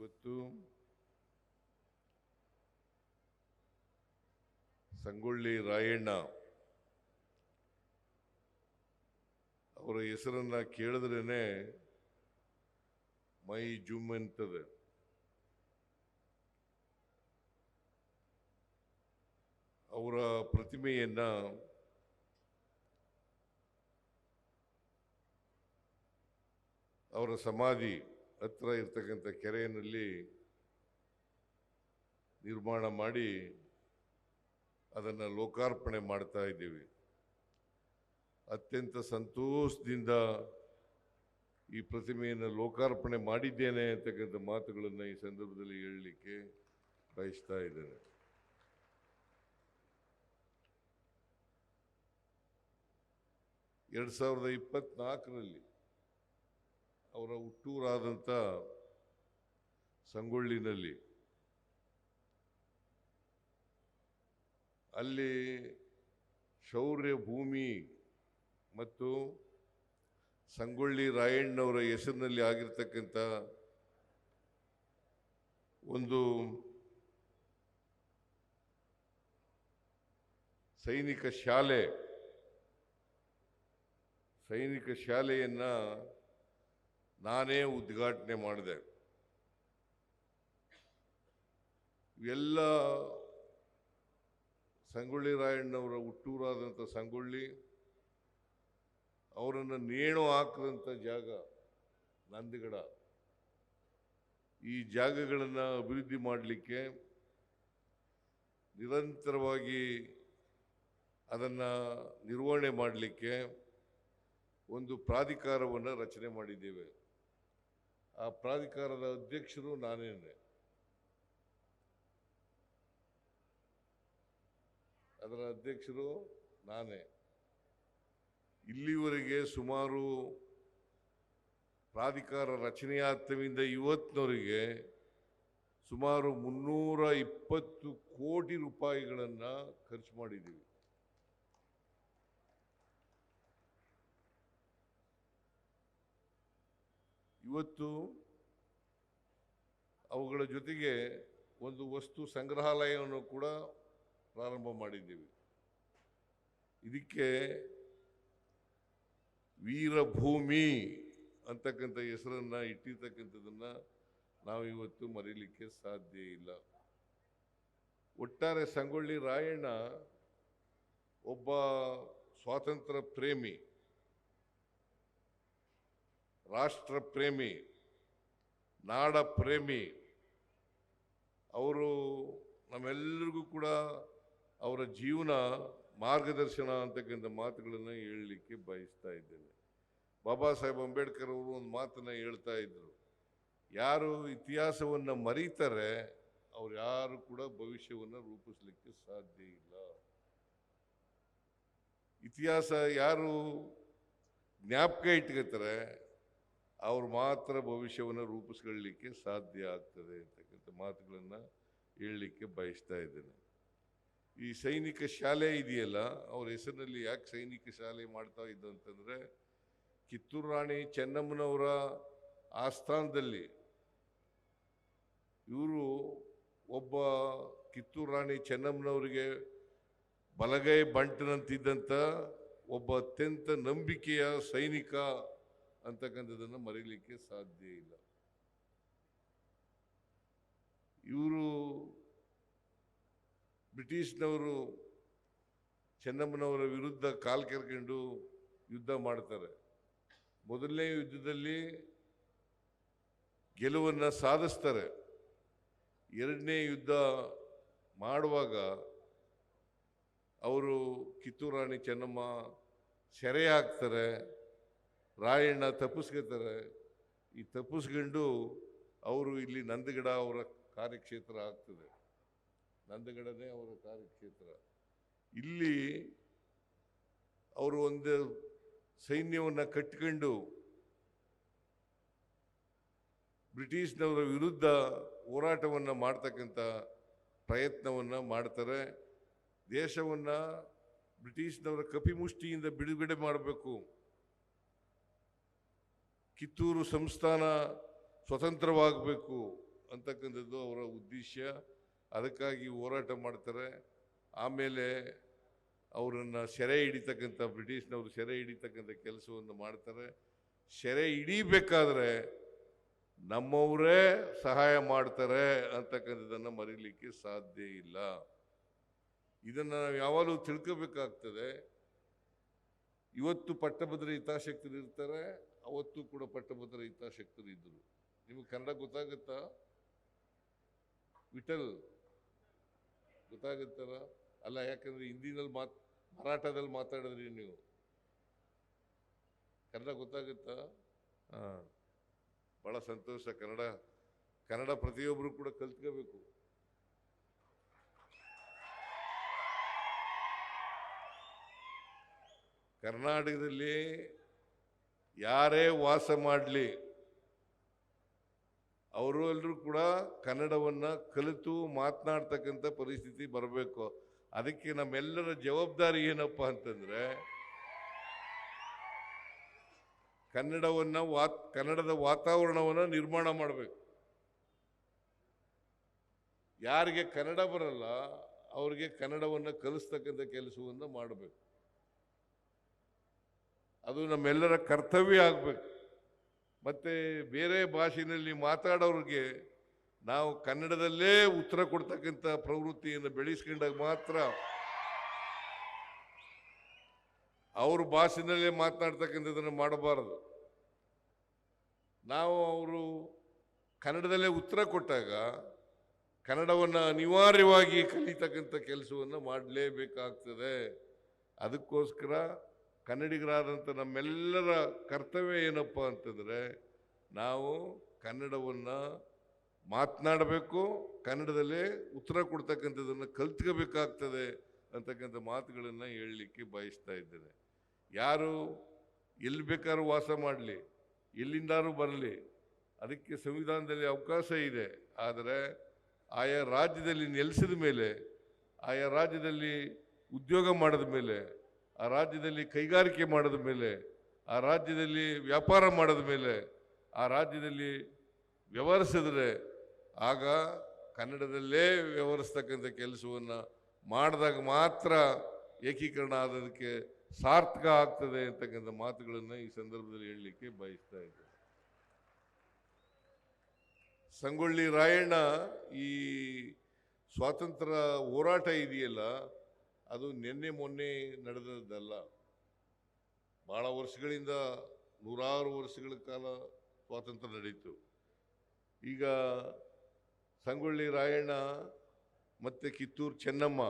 ಇವತ್ತು ಸಂಗೊಳ್ಳಿ ರಾಯಣ್ಣ ಅವರ ಹೆಸರನ್ನ ಕೇಳಿದ್ರೇನೆ ಮೈ ಜುಮ್ ಅಂತದೆ. ಅವರ ಪ್ರತಿಮೆಯನ್ನ ಅವರ ಸಮಾಧಿ ಹತ್ರ ಇರ್ತಕ್ಕಂಥ ಕೆರೆಯಲ್ಲಿ ನಿರ್ಮಾಣ ಮಾಡಿ ಅದನ್ನು ಲೋಕಾರ್ಪಣೆ ಮಾಡ್ತಾ ಇದ್ದೀವಿ. ಅತ್ಯಂತ ಸಂತೋಷದಿಂದ ಈ ಪ್ರತಿಮೆಯನ್ನು ಲೋಕಾರ್ಪಣೆ ಮಾಡಿದ್ದೇನೆ ಅಂತಕ್ಕಂಥ ಮಾತುಗಳನ್ನು ಈ ಸಂದರ್ಭದಲ್ಲಿ ಹೇಳಲಿಕ್ಕೆ ಬಯಸ್ತಾ ಇದ್ದೇನೆ. ಎರಡು 2024ರಲ್ಲಿ ಅವರ ಹುಟ್ಟೂರಾದಂಥ ಸಂಗೊಳ್ಳಿನಲ್ಲಿ ಅಲ್ಲಿ ಶೌರ್ಯ ಭೂಮಿ ಮತ್ತು ಸಂಗೊಳ್ಳಿ ರಾಯಣ್ಣವರ ಹೆಸರಿನಲ್ಲಿ ಆಗಿರ್ತಕ್ಕಂಥ ಒಂದು ಸೈನಿಕ ಶಾಲೆಯನ್ನ ನಾನೇ ಉದ್ಘಾಟನೆ ಮಾಡಿದೆ. ಇವೆಲ್ಲ ಸಂಗೊಳ್ಳಿ ರಾಯಣ್ಣವರ ಹುಟ್ಟೂರಾದಂಥ ಸಂಗೊಳ್ಳಿ, ಅವರನ್ನು ನೇಣು ಹಾಕಿದಂಥ ಜಾಗ ನಂದಿಗಡ. ಈ ಜಾಗಗಳನ್ನು ಅಭಿವೃದ್ಧಿ ಮಾಡಲಿಕ್ಕೆ ನಿರಂತರವಾಗಿ ಅದನ್ನು ನಿರ್ವಹಣೆ ಮಾಡಲಿಕ್ಕೆ ಒಂದು ಪ್ರಾಧಿಕಾರವನ್ನು ರಚನೆ ಮಾಡಿದ್ದೇವೆ. ಆ ಪ್ರಾಧಿಕಾರದ ಅಧ್ಯಕ್ಷರು ನಾನೇನೆ. ಅದರ ಅಧ್ಯಕ್ಷರು ನಾನೇ. ಇಲ್ಲಿವರೆಗೆ ಸುಮಾರು ಪ್ರಾಧಿಕಾರ ರಚನೆಯಾದವಿಂದ ಇವತ್ತಿನವರೆಗೆ ಸುಮಾರು 320 ಕೋಟಿ ರೂಪಾಯಿಗಳನ್ನು ಖರ್ಚು ಮಾಡಿದ್ದೀವಿ. ಇವತ್ತು ಅವುಗಳ ಜೊತೆಗೆ ಒಂದು ವಸ್ತು ಸಂಗ್ರಹಾಲಯವನ್ನು ಕೂಡ ಪ್ರಾರಂಭ ಮಾಡಿದ್ದೀವಿ. ಇದಕ್ಕೆ ವೀರಭೂಮಿ ಅಂತಕ್ಕಂಥ ಹೆಸರನ್ನು ಇಟ್ಟಿರ್ತಕ್ಕಂಥದ್ದನ್ನು ನಾವು ಇವತ್ತು ಮರೀಲಿಕ್ಕೆ ಸಾಧ್ಯ ಇಲ್ಲ. ಒಟ್ಟಾರೆ ಸಂಗೊಳ್ಳಿ ರಾಯಣ್ಣ ಒಬ್ಬ ಸ್ವಾತಂತ್ರ್ಯ ಪ್ರೇಮಿ, ರಾಷ್ಟ್ರ ಪ್ರೇಮಿ, ನಾಡ ಪ್ರೇಮಿ. ಅವರು ನಮ್ಮೆಲ್ಲರಿಗೂ ಕೂಡ ಅವರ ಜೀವನ ಮಾರ್ಗದರ್ಶನ ಅಂತಕ್ಕಂಥ ಮಾತುಗಳನ್ನು ಹೇಳಲಿಕ್ಕೆ ಬಯಸ್ತಾ ಇದ್ದೇನೆ. ಬಾಬಾ ಸಾಹೇಬ್ ಅಂಬೇಡ್ಕರ್ ಅವರು ಒಂದು ಮಾತನ್ನು ಹೇಳ್ತಾ ಇದ್ರು, ಯಾರು ಇತಿಹಾಸವನ್ನು ಮರೀತಾರೆ ಅವ್ರು ಯಾರು ಕೂಡ ಭವಿಷ್ಯವನ್ನು ರೂಪಿಸಲಿಕ್ಕೆ ಸಾಧ್ಯ ಇಲ್ಲ. ಇತಿಹಾಸ ಯಾರು ಜ್ಞಾಪಕ ಇಟ್ಕೋತಾರೆ ಅವ್ರು ಮಾತ್ರ ಭವಿಷ್ಯವನ್ನು ರೂಪಿಸ್ಕೊಳ್ಳಲಿಕ್ಕೆ ಸಾಧ್ಯ ಆಗ್ತದೆ ಅಂತಕ್ಕಂಥ ಮಾತುಗಳನ್ನು ಹೇಳಲಿಕ್ಕೆ ಬಯಸ್ತಾ ಇದ್ದೇನೆ. ಈ ಸೈನಿಕ ಶಾಲೆ ಇದೆಯಲ್ಲ, ಅವ್ರ ಹೆಸರಿನಲ್ಲಿ ಯಾಕೆ ಸೈನಿಕ ಶಾಲೆ ಮಾಡ್ತಾ ಇದ್ದು ಅಂತಂದರೆ, ಕಿತ್ತೂರು ರಾಣಿ ಚೆನ್ನಮ್ಮನವರ ಆಸ್ಥಾನದಲ್ಲಿ ಇವರು ಒಬ್ಬ ಕಿತ್ತೂರು ರಾಣಿ ಚೆನ್ನಮ್ಮನವರಿಗೆ ಬಲಗೈ ಬಂಟನಂತಿದ್ದಂಥ ಒಬ್ಬ ಅತ್ಯಂತ ನಂಬಿಕೆಯ ಸೈನಿಕ ಅಂತಕ್ಕಂಥದ್ದನ್ನು ಮರೀಲಿಕ್ಕೆ ಸಾಧ್ಯ ಇಲ್ಲ. ಇವರು ಬ್ರಿಟಿಷ್ನವರು ಚೆನ್ನಮ್ಮನವರ ವಿರುದ್ಧ ಕಾಲು ಕೆರ್ಕೊಂಡು ಯುದ್ಧ ಮಾಡ್ತಾರೆ. ಮೊದಲನೇ ಯುದ್ಧದಲ್ಲಿ ಗೆಲುವನ್ನು ಸಾಧಿಸ್ತಾರೆ. ಎರಡನೇ ಯುದ್ಧ ಮಾಡುವಾಗ ಅವರು ಕಿತ್ತೂರು ರಾಣಿ ಚೆನ್ನಮ್ಮ ಸೆರೆ ಹಾಕ್ತಾರೆ. ರಾಯಣ್ಣ ತಪ್ಪಿಸ್ಕೊತಾರೆ. ಈ ತಪ್ಪಿಸ್ಕೊಂಡು ಅವರು ಇಲ್ಲಿ ನಂದಗಡ ಅವರ ಕಾರ್ಯಕ್ಷೇತ್ರ ಆಗ್ತದೆ. ನಂದಗಡನೇ ಅವರ ಕಾರ್ಯಕ್ಷೇತ್ರ. ಇಲ್ಲಿ ಅವರು ಒಂದು ಸೈನ್ಯವನ್ನು ಕಟ್ಟಿಕೊಂಡು ಬ್ರಿಟಿಷ್ನವರ ವಿರುದ್ಧ ಹೋರಾಟವನ್ನು ಮಾಡ್ತಕ್ಕಂಥ ಪ್ರಯತ್ನವನ್ನು ಮಾಡ್ತಾರೆ. ದೇಶವನ್ನು ಬ್ರಿಟಿಷ್ನವರ ಕಪಿಮುಷ್ಟಿಯಿಂದ ಬಿಡುಗಡೆ ಮಾಡಬೇಕು, ಕಿತ್ತೂರು ಸಂಸ್ಥಾನ ಸ್ವತಂತ್ರವಾಗಬೇಕು ಅಂತಕ್ಕಂಥದ್ದು ಅವರ ಉದ್ದೇಶ. ಅದಕ್ಕಾಗಿ ಹೋರಾಟ ಮಾಡ್ತಾರೆ. ಆಮೇಲೆ ಅವರನ್ನು ಸೆರೆ ಹಿಡಿತಕ್ಕಂಥ ಬ್ರಿಟಿಷ್ನವರು ಸೆರೆ ಹಿಡಿತಕ್ಕಂಥ ಕೆಲಸವನ್ನು ಮಾಡ್ತಾರೆ. ಸೆರೆ ಹಿಡಿಬೇಕಾದ್ರೆ ನಮ್ಮವರೇ ಸಹಾಯ ಮಾಡ್ತಾರೆ ಅಂತಕ್ಕಂಥದ್ದನ್ನು ಮರೀಲಿಕ್ಕೆ ಸಾಧ್ಯ ಇಲ್ಲ. ಇದನ್ನು ನಾವು ಯಾವಾಗಲೂ ತಿಳ್ಕೋಬೇಕಾಗ್ತದೆ. ಇವತ್ತು ಪಟ್ಟಭದ್ರ ಹಿತಾಸಕ್ತರು ಇರ್ತಾರೆ, ಅವತ್ತು ಕೂಡ ಪಟ್ಟಭದ್ರ ಹಿತಾಸಕ್ತರು ಇದ್ದರು. ನಿಮಗೆ ಕನ್ನಡ ಗೊತ್ತಾಗುತ್ತಾ ವಿಠಲ್? ಗೊತ್ತಾಗುತ್ತಲ್ಲ? ಅಲ್ಲ, ಯಾಕಂದ್ರೆ ಹಿಂದಿನಲ್ಲಿ ಮರಾಠದಲ್ಲಿ ಮಾತಾಡಿದ್ರಿ ನೀವು. ಕನ್ನಡ ಗೊತ್ತಾಗುತ್ತಾ? ಬಹಳ ಸಂತೋಷ. ಕನ್ನಡ ಪ್ರತಿಯೊಬ್ಬರು ಕೂಡ ಕಲ್ತ್ಕೋಬೇಕು. ಕರ್ನಾಟಕದಲ್ಲಿ ಯಾರೇ ವಾಸ ಮಾಡಲಿ ಅವರು ಎಲ್ಲರೂ ಕೂಡ ಕನ್ನಡವನ್ನು ಕಲಿತು ಮಾತನಾಡ್ತಕ್ಕಂಥ ಪರಿಸ್ಥಿತಿ ಬರಬೇಕು. ಅದಕ್ಕೆ ನಮ್ಮೆಲ್ಲರ ಜವಾಬ್ದಾರಿ ಏನಪ್ಪ ಅಂತಂದ್ರೆ ಕನ್ನಡದ ವಾತಾವರಣವನ್ನು ನಿರ್ಮಾಣ ಮಾಡಬೇಕು. ಯಾರಿಗೆ ಕನ್ನಡ ಬರಲ್ಲ ಅವ್ರಿಗೆ ಕನ್ನಡವನ್ನು ಕಲಿಸ್ತಕ್ಕಂಥ ಕೆಲಸವನ್ನು ಮಾಡಬೇಕು. ಅದು ನಮ್ಮೆಲ್ಲರ ಕರ್ತವ್ಯ ಆಗಬೇಕು. ಮತ್ತೆ ಬೇರೆ ಭಾಷೆಯಲ್ಲಿ ಮಾತಾಡೋರಿಗೆ ನಾವು ಕನ್ನಡದಲ್ಲೇ ಉತ್ತರ ಕೊಡ್ತಕ್ಕಂಥ ಪ್ರವೃತ್ತಿಯನ್ನು ಬೆಳೆಸ್ಕೊಂಡಾಗ ಮಾತ್ರ, ಅವ್ರ ಭಾಷೆನಲ್ಲೇ ಮಾತನಾಡ್ತಕ್ಕಂಥದ್ದನ್ನು ಮಾಡಬಾರದು. ನಾವು ಅವರು ಕನ್ನಡದಲ್ಲೇ ಉತ್ತರ ಕೊಟ್ಟಾಗ ಕನ್ನಡವನ್ನು ಅನಿವಾರ್ಯವಾಗಿ ಕಲಿತಕ್ಕಂಥ ಕೆಲಸವನ್ನು ಮಾಡಲೇಬೇಕಾಗ್ತದೆ. ಅದಕ್ಕೋಸ್ಕರ ಕನ್ನಡಿಗರಾದಂಥ ನಮ್ಮೆಲ್ಲರ ಕರ್ತವ್ಯ ಏನಪ್ಪ ಅಂತಂದರೆ ನಾವು ಕನ್ನಡವನ್ನು ಮಾತನಾಡಬೇಕು, ಕನ್ನಡದಲ್ಲೇ ಉತ್ತರ ಕೊಡ್ತಕ್ಕಂಥದ್ದನ್ನು ಕಲ್ತ್ಕೋಬೇಕಾಗ್ತದೆ ಅಂತಕ್ಕಂಥ ಮಾತುಗಳನ್ನು ಹೇಳಲಿಕ್ಕೆ ಬಯಸ್ತಾ ಇದ್ದೇನೆ. ಯಾರು ಎಲ್ಲಿ ಬೇಕಾದ್ರೂ ವಾಸ ಮಾಡಲಿ, ಎಲ್ಲಿಂದಾದ್ರೂ ಬರಲಿ, ಅದಕ್ಕೆ ಸಂವಿಧಾನದಲ್ಲಿ ಅವಕಾಶ ಇದೆ. ಆದರೆ ಆಯಾ ರಾಜ್ಯದಲ್ಲಿ ನೆಲೆಸಿದ ಮೇಲೆ, ಆಯಾ ರಾಜ್ಯದಲ್ಲಿ ಉದ್ಯೋಗ ಮಾಡಿದ ಮೇಲೆ, ಆ ರಾಜ್ಯದಲ್ಲಿ ಕೈಗಾರಿಕೆ ಮಾಡಿದ ಮೇಲೆ, ಆ ರಾಜ್ಯದಲ್ಲಿ ವ್ಯಾಪಾರ ಮಾಡಿದ ಮೇಲೆ, ಆ ರಾಜ್ಯದಲ್ಲಿ ವ್ಯವಹರಿಸಿದ್ರೆ ಆಗ ಕನ್ನಡದಲ್ಲೇ ವ್ಯವಹರಿಸ್ತಕ್ಕಂಥ ಕೆಲಸವನ್ನು ಮಾಡಿದಾಗ ಮಾತ್ರ ಏಕೀಕರಣ ಆಗೋದಕ್ಕೆ ಸಾರ್ಥಕ ಆಗ್ತದೆ ಅಂತಕ್ಕಂಥ ಮಾತುಗಳನ್ನು ಈ ಸಂದರ್ಭದಲ್ಲಿ ಹೇಳಲಿಕ್ಕೆ ಬಯಸ್ತಾ ಇದ್ದೇನೆ. ಸಂಗೊಳ್ಳಿ ರಾಯಣ್ಣ ಈ ಸ್ವಾತಂತ್ರ್ಯ ಹೋರಾಟ ಇದೆಯಲ್ಲ, ಅದು ನಿನ್ನೆ ಮೊನ್ನೆ ನಡೆದದ್ದಲ್ಲ. ಬಹಳ ವರ್ಷಗಳಿಂದ, ನೂರಾರು ವರ್ಷಗಳ ಕಾಲ ಸ್ವಾತಂತ್ರ್ಯ ನಡೀತು. ಈಗ ಸಂಗೊಳ್ಳಿ ರಾಯಣ್ಣ ಮತ್ತು ಕಿತ್ತೂರು ಚೆನ್ನಮ್ಮ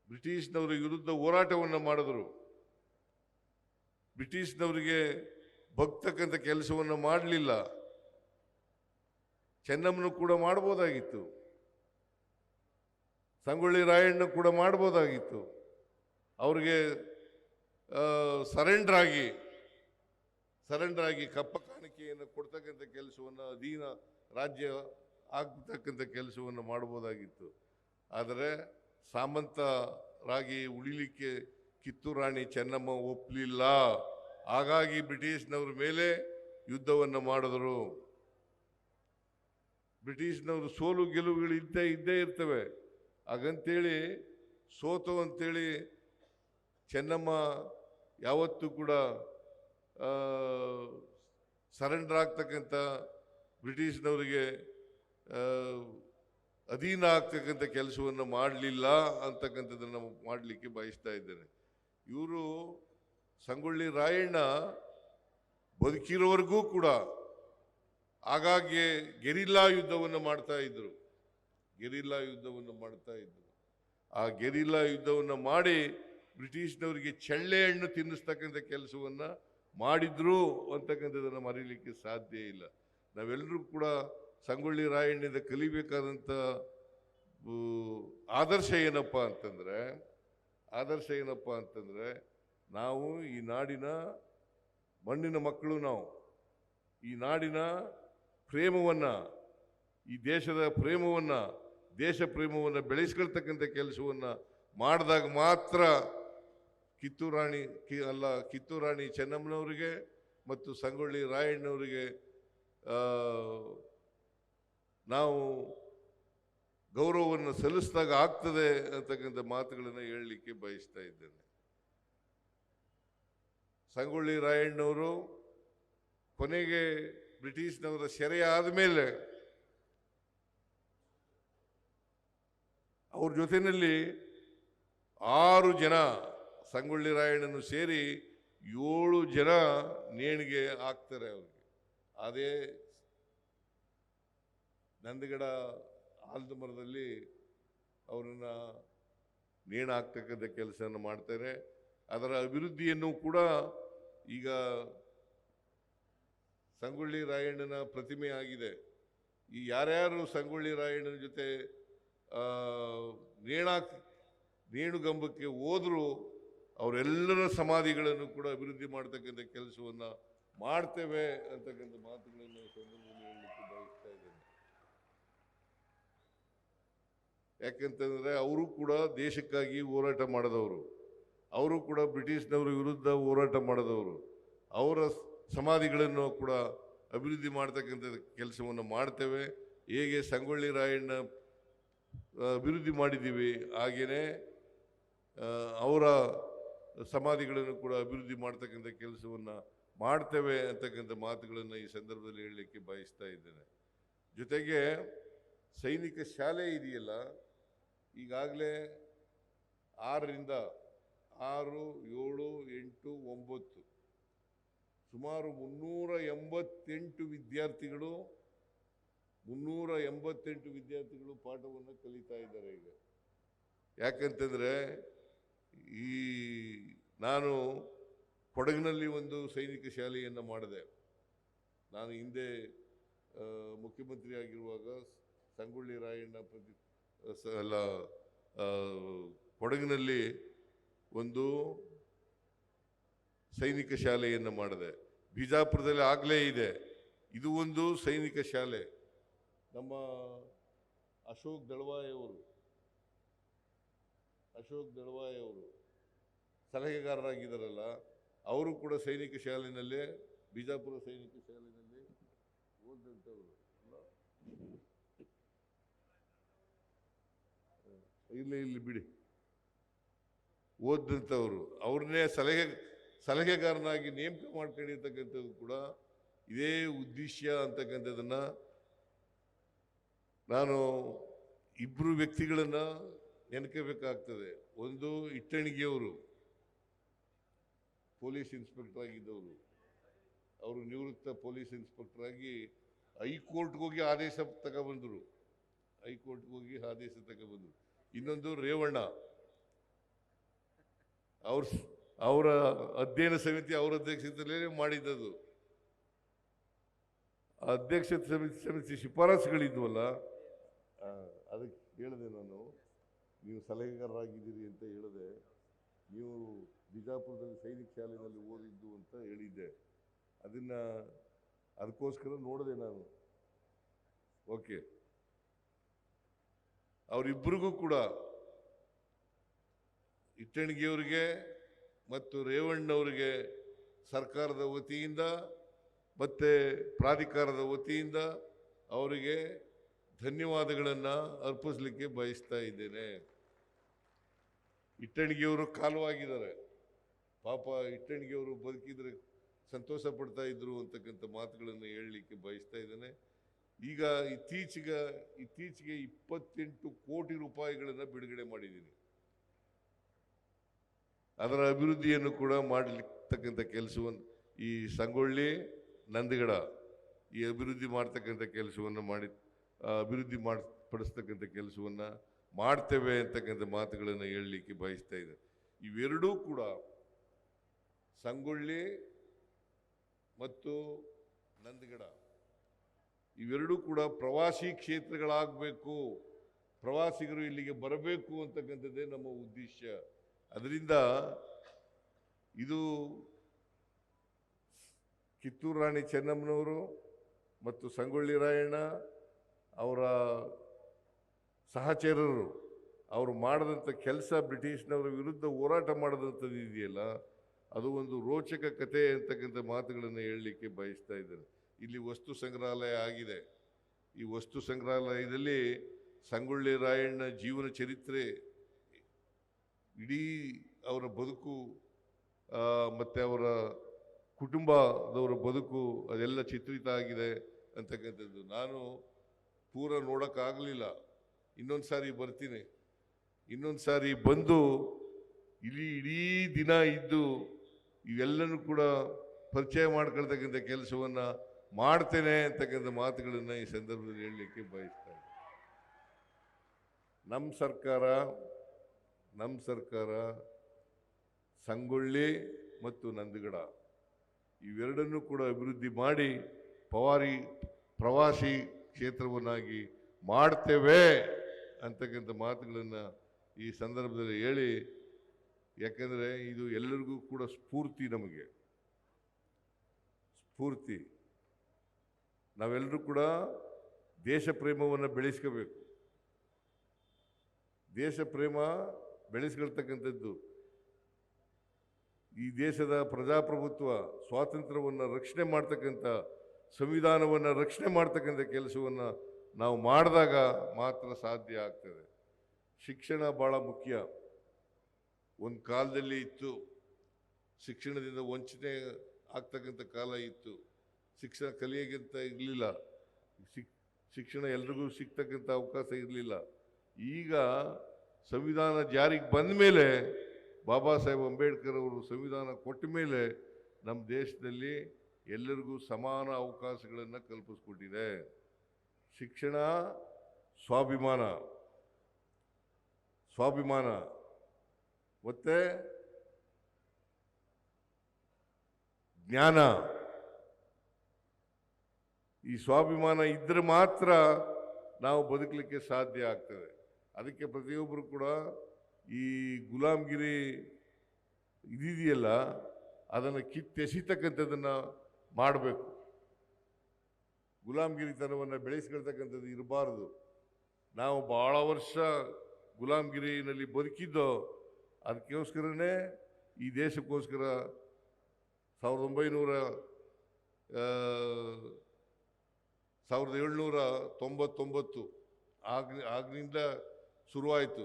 ಬ್ರಿಟಿಷ್ನವರ ವಿರುದ್ಧ ಹೋರಾಟವನ್ನು ಮಾಡಿದ್ರು. ಬ್ರಿಟಿಷ್ನವರಿಗೆ ಬಗ್ತಕ್ಕಂಥ ಕೆಲಸವನ್ನು ಮಾಡಲಿಲ್ಲ. ಚೆನ್ನಮ್ಮನು ಕೂಡ ಮಾಡ್ಬೋದಾಗಿತ್ತು, ಸಂಗೊಳ್ಳಿ ರಾಯಣ್ಣ ಕೂಡ ಮಾಡ್ಬೋದಾಗಿತ್ತು. ಅವ್ರಿಗೆ ಸರೆಂಡರ್ ಆಗಿ ಕಪ್ಪ ಕಾಣಿಕೆಯನ್ನು ಕೊಡ್ತಕ್ಕಂಥ ಕೆಲಸವನ್ನು, ಅಧೀನ ರಾಜ್ಯ ಆಗ್ತಕ್ಕಂಥ ಕೆಲಸವನ್ನು ಮಾಡ್ಬೋದಾಗಿತ್ತು. ಆದರೆ ಸಾಮಂತರಾಗಿ ಉಳಿಲಿಕ್ಕೆ ಕಿತ್ತೂರು ರಾಣಿ ಚೆನ್ನಮ್ಮ ಒಪ್ಪಲಿಲ್ಲ. ಹಾಗಾಗಿ ಬ್ರಿಟಿಷ್ನವ್ರ ಮೇಲೆ ಯುದ್ಧವನ್ನು ಮಾಡಿದ್ರು. ಬ್ರಿಟಿಷ್ನವರು ಸೋಲು ಗೆಲುವುಗಳು ಇದ್ದೇ ಇರ್ತವೆ. ಹಾಗಂತೇಳಿ ಸೋತು ಅಂತೇಳಿ ಚೆನ್ನಮ್ಮ ಯಾವತ್ತೂ ಕೂಡ ಸರೆಂಡರ್ ಆಗ್ತಕ್ಕಂಥ, ಬ್ರಿಟಿಷ್ನವರಿಗೆ ಅಧೀನ ಆಗ್ತಕ್ಕಂಥ ಕೆಲಸವನ್ನು ಮಾಡಲಿಲ್ಲ ಅಂತಕ್ಕಂಥದ್ದನ್ನು ಮಾಡಲಿಕ್ಕೆ ಬಯಸ್ತಾ ಇದ್ದೇನೆ. ಇವರು ಸಂಗೊಳ್ಳಿ ರಾಯಣ್ಣ ಬದುಕಿರೋವರೆಗೂ ಕೂಡ ಆಗಾಗ್ಗೆ ಗೆರಿಲ್ಲಾ ಯುದ್ಧವನ್ನು ಮಾಡ್ತಾ ಇದ್ರು. ಆ ಗೆರಿಲ್ಲಾ ಯುದ್ಧವನ್ನು ಮಾಡಿ ಬ್ರಿಟಿಷ್ನವರಿಗೆ ಚಳ್ಳೆ ಹಣ್ಣು ತಿನ್ನಿಸ್ತಕ್ಕಂಥ ಕೆಲಸವನ್ನು ಮಾಡಿದ್ರು ಅಂತಕ್ಕಂಥದ್ದನ್ನು ಮರೀಲಿಕ್ಕೆ ಸಾಧ್ಯ ಇಲ್ಲ. ನಾವೆಲ್ಲರೂ ಕೂಡ ಸಂಗೊಳ್ಳಿ ರಾಯಣ್ಣನಿಂದ ಕಲಿಬೇಕಾದಂಥ ಆದರ್ಶ ಏನಪ್ಪ ಅಂತಂದರೆ ನಾವು ಈ ನಾಡಿನ ಮಣ್ಣಿನ ಮಕ್ಕಳು. ನಾವು ಈ ನಾಡಿನ ಪ್ರೇಮವನ್ನು, ಈ ದೇಶದ ಪ್ರೇಮವನ್ನು, ದೇಶ ಪ್ರೇಮವನ್ನು ಬೆಳೆಸ್ಕೊಳ್ತಕ್ಕಂಥ ಕೆಲಸವನ್ನು ಮಾಡಿದಾಗ ಮಾತ್ರ ಕಿತ್ತೂರು ರಾಣಿ ಚೆನ್ನಮ್ಮನವರಿಗೆ ಮತ್ತು ಸಂಗೊಳ್ಳಿ ರಾಯಣ್ಣವರಿಗೆ ನಾವು ಗೌರವವನ್ನು ಸಲ್ಲಿಸಿದಾಗ ಆಗ್ತದೆ ಅಂತಕ್ಕಂಥ ಮಾತುಗಳನ್ನು ಹೇಳಲಿಕ್ಕೆ ಬಯಸ್ತಾ ಇದ್ದೇನೆ. ಸಂಗೊಳ್ಳಿ ರಾಯಣ್ಣವರು ಕೊನೆಗೆ ಬ್ರಿಟಿಷ್ನವರ ಸೆರೆ ಆದಮೇಲೆ ಅವ್ರ ಜೊತೆಯಲ್ಲಿ 6 ಜನ ಸಂಗೊಳ್ಳಿ ರಾಯಣ್ಣನು ಸೇರಿ 7 ಜನ ನೇಣಿಗೆ ಹಾಕ್ತಾರೆ ಅವ್ರಿಗೆ. ಅದೇ ನಂದಗಡ ಆಲದ ಮರದಲ್ಲಿ ಅವರನ್ನ ನೇಣು ಹಾಕ್ತಕ್ಕಂಥ ಕೆಲಸವನ್ನು ಮಾಡ್ತಾರೆ. ಅದರ ಅಭಿವೃದ್ಧಿಯನ್ನು ಕೂಡ ಈಗ ಸಂಗೊಳ್ಳಿ ರಾಯಣ್ಣನ ಪ್ರತಿಮೆ ಆಗಿದೆ. ಈ ಯಾರ್ಯಾರು ಸಂಗೊಳ್ಳಿ ರಾಯಣ್ಣನ ಜೊತೆ ನೇಣುಗಂಬಕ್ಕೆ ಹೋದ್ರು ಅವರೆಲ್ಲರ ಸಮಾಧಿಗಳನ್ನು ಕೂಡ ಅಭಿವೃದ್ಧಿ ಮಾಡ್ತಕ್ಕಂಥ ಕೆಲಸವನ್ನು ಮಾಡ್ತೇವೆ ಅಂತಕ್ಕಂಥ ಮಾತುಗಳನ್ನು ಸಂದರ್ಭದಲ್ಲಿ ಹೇಳಲಿಕ್ಕೆ ಬಯಸ್ತಾ ಇದ್ದೇನೆ. ಯಾಕೆಂತಂದ್ರೆ ಅವರು ಕೂಡ ದೇಶಕ್ಕಾಗಿ ಹೋರಾಟ ಮಾಡಿದವರು, ಅವರು ಕೂಡ ಬ್ರಿಟಿಷ್ನವರ ವಿರುದ್ಧ ಹೋರಾಟ ಮಾಡಿದವರು. ಅವರ ಸಮಾಧಿಗಳನ್ನು ಕೂಡ ಅಭಿವೃದ್ಧಿ ಮಾಡ್ತಕ್ಕಂಥ ಕೆಲಸವನ್ನು ಮಾಡ್ತೇವೆ. ಹೇಗೆ ಸಂಗೊಳ್ಳಿ ರಾಯಣ್ಣ ಅಭಿವೃದ್ಧಿ ಮಾಡಿದ್ದೀವಿ ಹಾಗೆಯೇ ಅವರ ಸಮಾಧಿಗಳನ್ನು ಕೂಡ ಅಭಿವೃದ್ಧಿ ಮಾಡ್ತಕ್ಕಂಥ ಕೆಲಸವನ್ನು ಮಾಡ್ತೇವೆ ಅಂತಕ್ಕಂಥ ಮಾತುಗಳನ್ನು ಈ ಸಂದರ್ಭದಲ್ಲಿ ಹೇಳಲಿಕ್ಕೆ ಬಯಸ್ತಾ ಇದ್ದೇನೆ. ಜೊತೆಗೆ ಸೈನಿಕ ಶಾಲೆ ಇದೆಯಲ್ಲ, ಈಗಾಗಲೇ 6ರಿಂದ 6, 7, 8, 9 ಸುಮಾರು 388 ವಿದ್ಯಾರ್ಥಿಗಳು ಪಾಠವನ್ನು ಕಲಿತಾ ಇದ್ದಾರೆ ಈಗ. ಯಾಕಂತಂದರೆ ನಾನು ಕೊಡಗಿನಲ್ಲಿ ಒಂದು ಸೈನಿಕ ಶಾಲೆಯನ್ನು ಮಾಡಿದೆ. ನಾನು ಹಿಂದೆ ಮುಖ್ಯಮಂತ್ರಿ ಆಗಿರುವಾಗ ಸಂಗೊಳ್ಳಿ ರಾಯಣ್ಣ ಕೊಡಗಿನಲ್ಲಿ ಒಂದು ಸೈನಿಕ ಶಾಲೆಯನ್ನು ಮಾಡಿದೆ. ಬಿಜಾಪುರದಲ್ಲಿ ಆಗಲೇ ಇದೆ. ಇದು ಒಂದು ಸೈನಿಕ ಶಾಲೆ. ನಮ್ಮ ಅಶೋಕ್ ದಳವಾಯಿ ಅವರು ಸಲಹೆಗಾರರಾಗಿದ್ದಾರಲ್ಲ, ಅವರು ಕೂಡ ಸೈನಿಕ ಶಾಲೆಯಲ್ಲೇ, ಬಿಜಾಪುರ ಸೈನಿಕ ಶಾಲೆಯಲ್ಲಿ ಓದಂಥವ್ರು. ಇಲ್ಲಿ ಬಿಡಿ, ಓದಂಥವ್ರು. ಅವ್ರನ್ನೇ ಸಲಹೆಗಾರನಾಗಿ ನೇಮಕ ಮಾಡ್ಕೊಂಡಿರ್ತಕ್ಕಂಥದ್ದು ಕೂಡ ಇದೇ ಉದ್ದೇಶ ಅಂತಕ್ಕಂಥದ್ದನ್ನು ನಾನು 2 ವ್ಯಕ್ತಿಗಳನ್ನು ನೆನಕಬೇಕಾಗ್ತದೆ. ಒಂದು ಇಟ್ಟಣಿಗೆಯವರು, ಪೊಲೀಸ್ ಇನ್ಸ್ಪೆಕ್ಟರ್ ಆಗಿದ್ದವರು, ಅವರು ನಿವೃತ್ತ ಪೊಲೀಸ್ ಇನ್ಸ್ಪೆಕ್ಟರ್ ಆಗಿ ಹೈಕೋರ್ಟ್ಗೆ ಹೋಗಿ ಆದೇಶ ತಗೊಬಂದರು. ಇನ್ನೊಂದು ರೇವಣ್ಣ, ಅವರ ಅಧ್ಯಯನ ಸಮಿತಿ ಅವರ ಅಧ್ಯಕ್ಷತೆಯಲ್ಲೇ ಮಾಡಿದ್ದದು. ಅಧ್ಯಕ್ಷ ಸಮಿತಿ ಶಿಫಾರಸುಗಳಿದ್ವಲ್ಲ, ಅದಕ್ಕೆ ಹೇಳಿದೆ ನಾನು, ನೀವು ಸಲಹೆಗಾರರಾಗಿದ್ದೀರಿ ಅಂತ ಹೇಳಿದೆ, ನೀವು ಬಿಜಾಪುರದಲ್ಲಿ ಸೈನಿಕ ಶಾಲೆಯಲ್ಲಿ ಓದಿದ್ದು ಅಂತ ಹೇಳಿದ್ದೆ. ಅದಕ್ಕೋಸ್ಕರ ನೋಡಿದೆ ನಾನು. ಓಕೆ, ಅವರಿಬ್ಬರಿಗೂ ಕೂಡ, ಇಟ್ಟಣಿಗೆಯವರಿಗೆ ಮತ್ತು ರೇವಣ್ಣವರಿಗೆ ಸರ್ಕಾರದ ವತಿಯಿಂದ ಮತ್ತು ಪ್ರಾಧಿಕಾರದ ವತಿಯಿಂದ ಅವರಿಗೆ ಧನ್ಯವಾದಗಳನ್ನು ಅರ್ಪಿಸಲಿಕ್ಕೆ ಬಯಸ್ತಾ ಇದ್ದೇನೆ. ಇಟ್ಟಣಿಗೆಯವರು ಕಾಲವಾಗಿದ್ದಾರೆ, ಪಾಪ ಇಟ್ಟಣಿಗೆಯವರು ಬದುಕಿದ್ರೆ ಸಂತೋಷ ಪಡ್ತಾ ಇದ್ರು ಅಂತಕ್ಕಂಥ ಮಾತುಗಳನ್ನು ಹೇಳಲಿಕ್ಕೆ ಬಯಸ್ತಾ ಇದ್ದೇನೆ. ಈಗ ಇತ್ತೀಚೆಗೆ 28 ಕೋಟಿ ರೂಪಾಯಿಗಳನ್ನು ಬಿಡುಗಡೆ ಮಾಡಿದ್ದೀನಿ. ಅದರ ಅಭಿವೃದ್ಧಿಯನ್ನು ಕೂಡ ಮಾಡಲಿರ್ತಕ್ಕಂಥ ಕೆಲಸವನ್ನು ಈ ಸಂಗೊಳ್ಳಿ ನಂದಗಡ ಈ ಅಭಿವೃದ್ಧಿ ಮಾಡ್ತಕ್ಕಂಥ ಕೆಲಸವನ್ನು ಅಭಿವೃದ್ಧಿ ಪಡಿಸ್ತಕ್ಕಂಥ ಕೆಲಸವನ್ನು ಮಾಡ್ತೇವೆ ಅಂತಕ್ಕಂಥ ಮಾತುಗಳನ್ನು ಹೇಳಲಿಕ್ಕೆ ಬಯಸ್ತಾ ಇದೆ. ಇವೆರಡೂ ಕೂಡ ಸಂಗೊಳ್ಳಿ ಮತ್ತು ನಂದಗಡ ಇವೆರಡೂ ಕೂಡ ಪ್ರವಾಸಿ ಕ್ಷೇತ್ರಗಳಾಗಬೇಕು, ಪ್ರವಾಸಿಗರು ಇಲ್ಲಿಗೆ ಬರಬೇಕು ಅಂತಕ್ಕಂಥದ್ದೇ ನಮ್ಮ ಉದ್ದೇಶ. ಅದರಿಂದ ಇದು ಕಿತ್ತೂರು ರಾಣಿ ಚೆನ್ನಮ್ಮನವರು ಮತ್ತು ಸಂಗೊಳ್ಳಿ ರಾಯಣ್ಣ ಅವರ ಸಹಚರರು ಅವರು ಮಾಡಿದಂಥ ಕೆಲಸ, ಬ್ರಿಟಿಷ್ನವರ ವಿರುದ್ಧ ಹೋರಾಟ ಮಾಡಿದಂಥದ್ದು ಇದೆಯಲ್ಲ, ಅದು ಒಂದು ರೋಚಕ ಕಥೆ ಅಂತಕ್ಕಂಥ ಮಾತುಗಳನ್ನು ಹೇಳಲಿಕ್ಕೆ ಬಯಸ್ತಾ ಇದ್ದಾರೆ. ಇಲ್ಲಿ ವಸ್ತು ಸಂಗ್ರಹಾಲಯ ಆಗಿದೆ. ಈ ವಸ್ತು ಸಂಗ್ರಹಾಲಯದಲ್ಲಿ ಸಂಗೊಳ್ಳಿ ರಾಯಣ್ಣ ಜೀವನ ಚರಿತ್ರೆ, ಇಡೀ ಅವರ ಬದುಕು ಮತ್ತು ಅವರ ಕುಟುಂಬದವರ ಬದುಕು ಅದೆಲ್ಲ ಚಿತ್ರಿತ ಆಗಿದೆ ಅಂತಕ್ಕಂಥದ್ದು. ನಾನು ಪೂರ ನೋಡೋಕ್ಕಾಗಲಿಲ್ಲ. ಇನ್ನೊಂದು ಸಾರಿ ಬರ್ತೀನಿ. ಇನ್ನೊಂದು ಸಾರಿ ಬಂದು ಇಡೀ ದಿನ ಇದ್ದು ಇವೆಲ್ಲನೂ ಕೂಡ ಪರಿಚಯ ಮಾಡ್ಕೊಳ್ತಕ್ಕಂಥ ಕೆಲಸವನ್ನು ಮಾಡ್ತೇನೆ ಅಂತಕ್ಕಂಥ ಮಾತುಗಳನ್ನು ಈ ಸಂದರ್ಭದಲ್ಲಿ ಹೇಳಲಿಕ್ಕೆ ಬಯಸ್ತಾ ಇದ್ದೀನಿ. ನಮ್ಮ ಸರ್ಕಾರ ಸಂಗೊಳ್ಳಿ ಮತ್ತು ನಂದಗಡ ಇವೆರಡನ್ನೂ ಕೂಡ ಅಭಿವೃದ್ಧಿ ಮಾಡಿ ಪ್ರವಾಸಿ ಕ್ಷೇತ್ರವನ್ನಾಗಿ ಮಾಡ್ತೇವೆ ಅಂತಕ್ಕಂಥ ಮಾತುಗಳನ್ನು ಈ ಸಂದರ್ಭದಲ್ಲಿ ಹೇಳಿ, ಯಾಕೆಂದರೆ ಇದು ಎಲ್ಲರಿಗೂ ಕೂಡ ಸ್ಫೂರ್ತಿ. ನಮಗೆ ಸ್ಫೂರ್ತಿ. ನಾವೆಲ್ಲರೂ ಕೂಡ ದೇಶ ಪ್ರೇಮವನ್ನು ಬೆಳೆಸ್ಕೋಬೇಕು. ದೇಶ ಪ್ರೇಮ ಬೆಳೆಸ್ಕೊಳ್ತಕ್ಕಂಥದ್ದು ಈ ದೇಶದ ಪ್ರಜಾಪ್ರಭುತ್ವ ಸ್ವಾತಂತ್ರ್ಯವನ್ನು ರಕ್ಷಣೆ ಮಾಡ್ತಕ್ಕಂಥ, ಸಂವಿಧಾನವನ್ನು ರಕ್ಷಣೆ ಮಾಡ್ತಕ್ಕಂಥ ಕೆಲಸವನ್ನು ನಾವು ಮಾಡಿದಾಗ ಮಾತ್ರ ಸಾಧ್ಯ ಆಗ್ತದೆ. ಶಿಕ್ಷಣ ಭಾಳ ಮುಖ್ಯ. ಒಂದು ಕಾಲದಲ್ಲಿ ಇತ್ತು, ಶಿಕ್ಷಣದಿಂದ ವಂಚನೆ ಆಗ್ತಕ್ಕಂಥ ಕಾಲ ಇತ್ತು. ಶಿಕ್ಷಣ ಕಲಿಯೋಕ್ಕಿಂತ ಇರಲಿಲ್ಲ. ಶಿಕ್ಷಣ ಎಲ್ರಿಗೂ ಸಿಗ್ತಕ್ಕಂಥ ಅವಕಾಶ ಇರಲಿಲ್ಲ. ಈಗ ಸಂವಿಧಾನ ಜಾರಿಗೆ ಬಂದ ಮೇಲೆ, ಬಾಬಾ ಸಾಹೇಬ್ ಅಂಬೇಡ್ಕರ್ ಅವರು ಸಂವಿಧಾನ ಕೊಟ್ಟ ಮೇಲೆ ನಮ್ಮ ದೇಶದಲ್ಲಿ ಎಲ್ಲರಿಗೂ ಸಮಾನ ಅವಕಾಶಗಳನ್ನು ಕಲ್ಪಿಸ್ಕೊಟ್ಟಿದೆ. ಶಿಕ್ಷಣ ಸ್ವಾಭಿಮಾನ ಮತ್ತು ಜ್ಞಾನ. ಈ ಸ್ವಾಭಿಮಾನ ಇದ್ದರೆ ಮಾತ್ರ ನಾವು ಬದುಕಲಿಕ್ಕೆ ಸಾಧ್ಯ ಆಗ್ತದೆ. ಅದಕ್ಕೆ ಪ್ರತಿಯೊಬ್ಬರು ಕೂಡ ಈ ಗುಲಾಮ್ಗಿರಿ ಇದೆಯಲ್ಲ ಅದನ್ನು ಕಿತ್ತೆಸಿತಕ್ಕಂಥದ್ದನ್ನು ಮಾಡಬೇಕು. ಗುಲಾಮ್ಗಿರಿತನವನ್ನು ಬೆಳೆಸ್ಕೊಳ್ತಕ್ಕಂಥದ್ದು ಇರಬಾರ್ದು. ನಾವು ಭಾಳ ವರ್ಷ ಗುಲಾಮ್ಗಿರಿನಲ್ಲಿ ಬದುಕಿದ್ದೋ, ಅದಕ್ಕೋಸ್ಕರನೇ ಈ ದೇಶಕ್ಕೋಸ್ಕರ 1799 ಆಗ್ನಿಂದ ಶುರುವಾಯಿತು.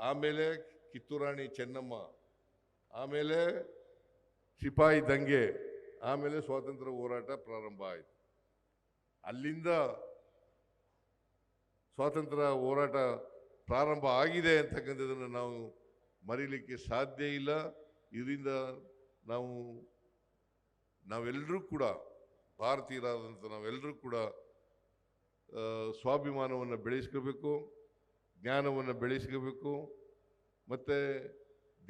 ಆಮೇಲೆ ಕಿತ್ತೂರಾಣಿ ಚೆನ್ನಮ್ಮ, ಆಮೇಲೆ ಸಿಪಾಯಿ ದಂಗೆ, ಆಮೇಲೆ ಸ್ವಾತಂತ್ರ್ಯ ಹೋರಾಟ ಪ್ರಾರಂಭ ಆಯಿತು. ಅಲ್ಲಿಂದ ಸ್ವಾತಂತ್ರ್ಯ ಹೋರಾಟ ಪ್ರಾರಂಭ ಆಗಿದೆ ಅಂತಕ್ಕಂಥದ್ದನ್ನು ನಾವು ಮರೀಲಿಕ್ಕೆ ಸಾಧ್ಯ ಇಲ್ಲ. ಇದರಿಂದ ನಾವೆಲ್ಲರೂ ಕೂಡ ಭಾರತೀಯರಾದಂಥ ನಾವೆಲ್ಲರೂ ಕೂಡ ಸ್ವಾಭಿಮಾನವನ್ನು ಬೆಳೆಸ್ಕೋಬೇಕು, ಜ್ಞಾನವನ್ನು ಬೆಳೆಸ್ಕೋಬೇಕು, ಮತ್ತು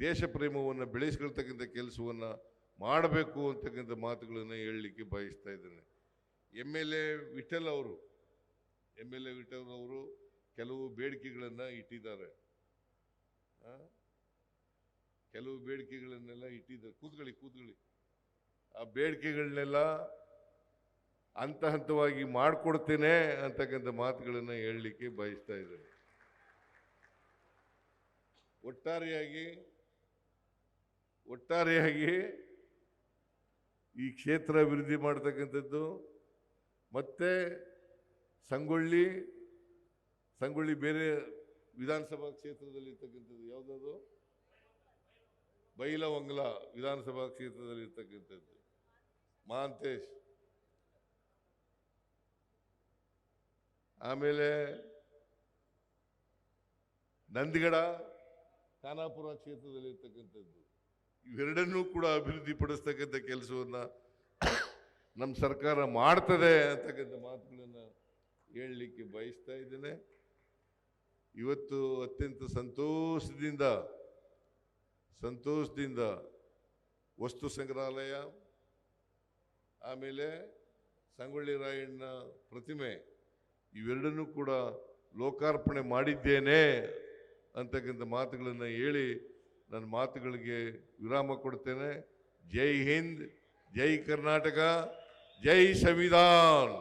ದೇಶ ಪ್ರೇಮವನ್ನು ಬೆಳೆಸ್ಕೊಳ್ತಕ್ಕಂಥ ಕೆಲಸವನ್ನು ಮಾಡಬೇಕು ಅಂತಕ್ಕಂಥ ಮಾತುಗಳನ್ನು ಹೇಳಲಿಕ್ಕೆ ಬಯಸ್ತಾ ಇದ್ದೇನೆ. ಎಮ್ ಎಲ್ ಎ ವಿಠಲ್ ಅವರು ಕೆಲವು ಬೇಡಿಕೆಗಳನ್ನು ಇಟ್ಟಿದ್ದಾರೆ. ಕೆಲವು ಬೇಡಿಕೆಗಳನ್ನೆಲ್ಲ ಇಟ್ಟಿದ್ದಾರೆ. ಕೂತ್ಕೊಳ್ಳಿ. ಆ ಬೇಡಿಕೆಗಳನ್ನೆಲ್ಲ ಹಂತ ಹಂತವಾಗಿ ಮಾಡಿಕೊಡ್ತೇನೆ ಅಂತಕ್ಕಂಥ ಮಾತುಗಳನ್ನು ಹೇಳಲಿಕ್ಕೆ ಬಯಸ್ತಾ ಇದ್ದೇನೆ. ಒಟ್ಟಾರೆಯಾಗಿ ಈ ಕ್ಷೇತ್ರ ಅಭಿವೃದ್ಧಿ ಮಾಡ್ತಕ್ಕಂಥದ್ದು, ಮತ್ತೆ ಸಂಗೊಳ್ಳಿ ಬೇರೆ ವಿಧಾನಸಭಾ ಕ್ಷೇತ್ರದಲ್ಲಿ ಇರ್ತಕ್ಕಂಥದ್ದು ಯಾವುದಾದ್ರು ಬೈಲಹೊಂಗಲ ವಿಧಾನಸಭಾ ಕ್ಷೇತ್ರದಲ್ಲಿ ಇರ್ತಕ್ಕಂಥದ್ದು ಮಹಾಂತೇಶ್, ಆಮೇಲೆ ನಂದಗಡ ಖಾನಾಪುರ ಕ್ಷೇತ್ರದಲ್ಲಿ ಇರ್ತಕ್ಕಂಥದ್ದು. ಇವೆರಡನ್ನೂ ಕೂಡ ಅಭಿವೃದ್ಧಿ ಪಡಿಸ್ತಕ್ಕಂಥ ಕೆಲಸವನ್ನು ನಮ್ಮ ಸರ್ಕಾರ ಮಾಡ್ತದೆ ಅಂತಕ್ಕಂಥ ಮಾತುಗಳನ್ನು ಹೇಳಲಿಕ್ಕೆ ಬಯಸ್ತಾ ಇದ್ದೇನೆ. ಇವತ್ತು ಅತ್ಯಂತ ಸಂತೋಷದಿಂದ ವಸ್ತು ಸಂಗ್ರಹಾಲಯ, ಆಮೇಲೆ ಸಂಗೊಳ್ಳಿ ರಾಯಣ್ಣ ಪ್ರತಿಮೆ ಇವೆರಡನ್ನೂ ಕೂಡ ಲೋಕಾರ್ಪಣೆ ಮಾಡಿದ್ದೇನೆ ಅಂತಕ್ಕಂಥ ಮಾತುಗಳನ್ನು ಹೇಳಿ ನನ್ನ ಮಾತುಗಳಿಗೆ ವಿರಾಮ ಕೊಡ್ತೇನೆ. ಜೈ ಹಿಂದ್, ಜೈ ಕರ್ನಾಟಕ, ಜೈ ಸಂವಿಧಾನ್.